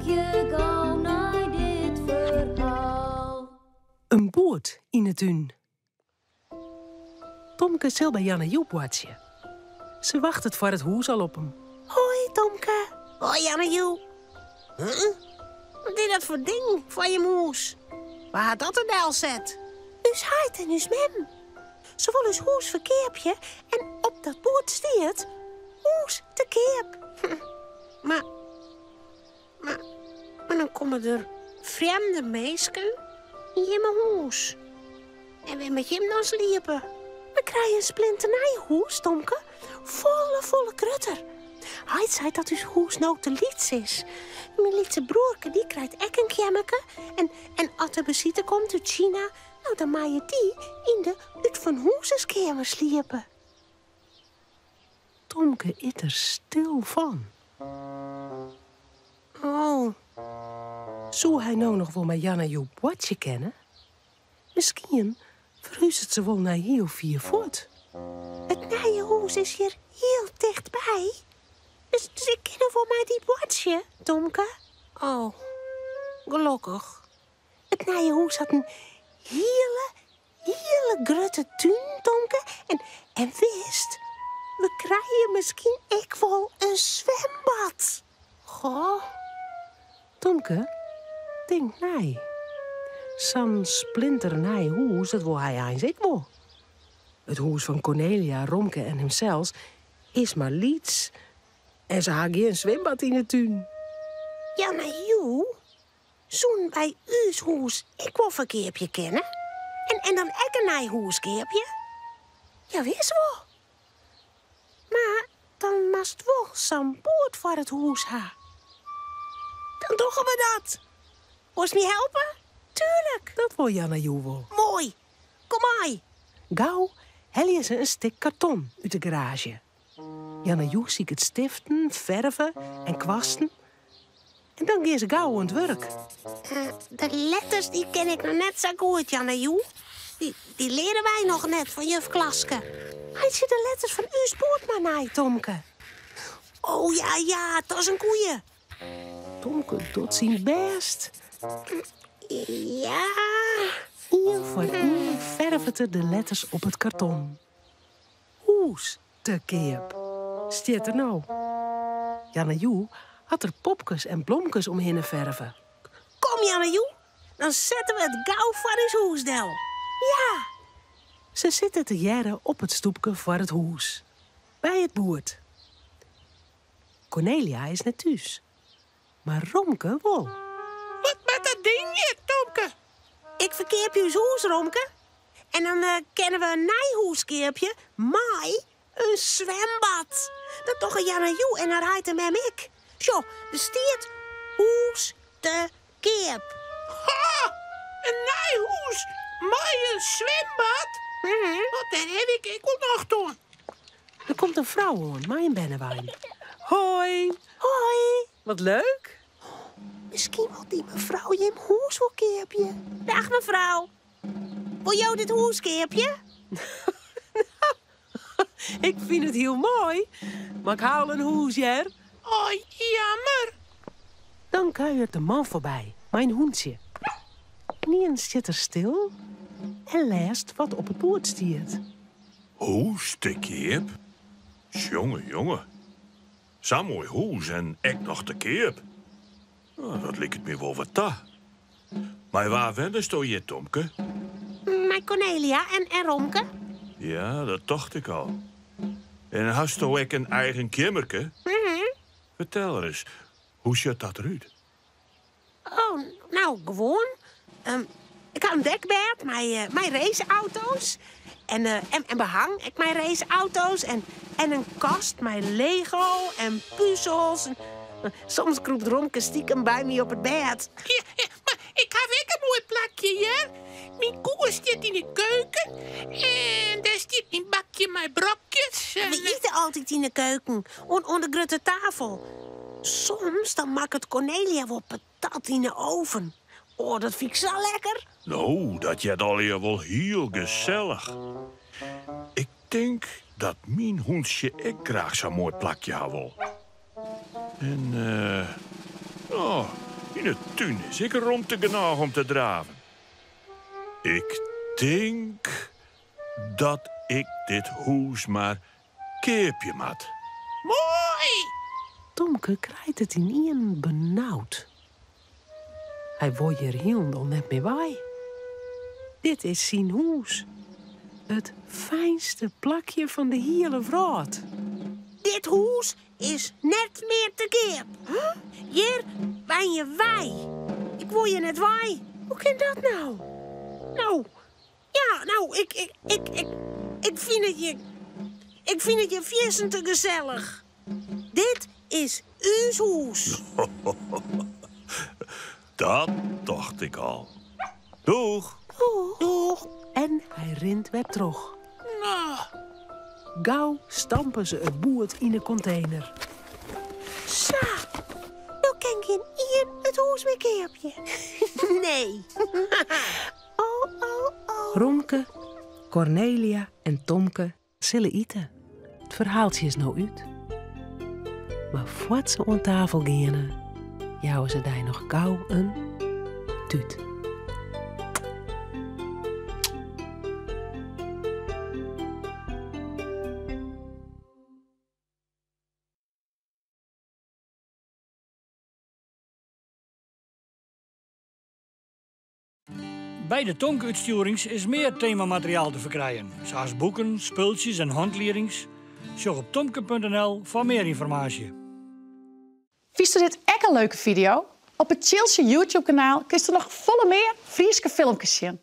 je gauw naar dit verhaal. Een boot in de tuin. Tomke zal bij Jan en Joep watje. Ze wacht het voor het huis al op hem. Hoi, Tomke. Hoi, Jan en Joep. Wat is dat voor ding van je moes? Waar had dat een el zet? Dus heid en dus mem. Ze willen dus hoes verkeerpje en op dat boord stiert hoes te keep. maar dan komen er vreemde meisken in je hoes. En we met hem dan sliepen. We krijgen een splinternieuw hoes, Tomke. Volle krutter. Hij zei dat uw hoes nou te liets is. Mijn lietse broerke die krijgt ook een kjemmeke. En als de visite komt uit China, nou dan mag je die in de uit van hoeseskamer sliepen. Tomke is er stil van. Oh, Zou hij nou nog wel met Jan en Joep watje kennen? Misschien verhuist het ze wel naar heel vier voort. het nieuwe hoes is hier heel dichtbij. Dus ik ken er voor mij die watje, Tomke. Oh, gelukkig. Het nieuwe hoes had een hele grote tuin, Tomke. En wist, we krijgen misschien ook wel een zwembad. Goh. Tomke, denk nee. Zo'n splinternieuw hoes, dat wil hij eens ik wel. Het hoes van Cornelia, Romke en hemzelf is maar liets. En ze hagen geen zwembad in de tuin. Ja, maar joe, zo'n bij uw hoes ik wel verkeerpje kennen. En dan ook een nieuw hoeskeerpje. Ja, wist wel. Maar dan mast wel zo'n boord voor het hoes ha. Dan doen we dat. Moest me helpen? Tuurlijk. Dat wil Jan en Joep wel. Mooi. Kom maar. Gauw hel ze een stuk karton uit de garage. Jan en Joep zie ik het stiften, verven en kwasten. En dan gaan ze gauw aan het werk. De letters die ken ik nog net zo goed, Jan en Joe. Die leren wij nog net van juf Klaske. Hij ziet de letters van uw boord maar naar, Tomke. Oh ja, dat is een koeien. Tomke doet zijn best. Ja. Eén voor één verven er de letters op het karton. Hoes te keep. Stiet er nou. Jan en Joep had er popkes en blomkes omheen te verven. Kom, Jan en Joe. Dan zetten we het gauw van uw hoesdel. Ja. Ze zitten te jerren op het stoepje voor het hoes. Bij het boord. Cornelia is net thuis. Maar Romke wel. Wat met dat ding hier, Tomke? Ik verkeerp uw hoes, Romke. En dan kennen we een nijhoeskeerpje. Mai, een zwembad. Dat toch een Jan en Joe en haar heid en mem ik. Zo, er stiert hoes te keep. Ha! Een nijhoes. Maar een zwembad? Wat daar heb ik wel nog doen. Er komt een vrouw aan, maar in Bennewijn. Hoi. Hoi. Wat leuk. Misschien wil die mevrouw je een hoeskeerpje. Dag mevrouw. Wil jou dit hoeskeerpje? Ik vind het heel mooi. Maar ik haal een hoes, Jer. Oh, jammer. Dan kuiert de man voorbij, mijn hoentje. Niens zit er stil en leest wat op het boord stiert. Hoes te keep? Jongen. Zo'n mooi hoes en ek nog te keep. Nou, dat lijkt me wel wat ta. Maar waar wendest je, Tomke? Mijn Cornelia en Romke. Ja, dat dacht ik al. En hast je ook een eigen kimmerke? Vertel eens, hoe ziet dat eruit? Oh, nou, gewoon. Ik had een dekbed, mijn raceauto's. En behang, ik mijn raceauto's. En een kast, mijn Lego en puzzels. Soms kroept Romke stiekem bij me op het bed. Ja, maar ik heb ook een mooi plakje hier. Mijn koe staat in de keuken. En daar staat een bakje met brokjes. We eten altijd in de keuken, onder de grote tafel. Soms dan maakt het Cornelia wel patat in de oven. Oh, dat vind ik zo lekker. Nou, dat jet al hier wel heel gezellig. Ik denk dat mijn hoensje ik graag zo'n mooi plakje had wil. En, In de tuin is ik romte genoeg om te draven. Ik denk dat ik dit huis maar keepje mat. Mooi! Tomke krijgt het in ien benauwd. Hij wil hier helemaal net mee bij. Dit is zijn huis. Het fijnste plakje van de hele wereld. Dit huis is net meer te keer. Huh? Hier ben je wij. Ik wil je net wij. Hoe kan dat nou? Ik vind het je viersen te gezellig. Dit is uw huis. Dat dacht ik al. Doeg! Doeg. En hij rent weer terug. Nou, Gauw stampen ze het boert in de container. Zo. Nou kan geen Ian het huis weer keerpje. Nee. Oh. Romke, Cornelia en Tomke zullen eten. Het verhaaltje is nou uit. Maar voordat ze aan tafel gaan, jouwen ze daar nog gauw een tuut. Bij de Tonke-uitstuurings is meer themamateriaal te verkrijgen. Zoals boeken, spultjes en handleerings. Zoek op tomke.nl voor meer informatie. Vist u dit echt een leuke video? Op het Chilsje YouTube-kanaal kun je nog volle meer Frieske filmpjes zien.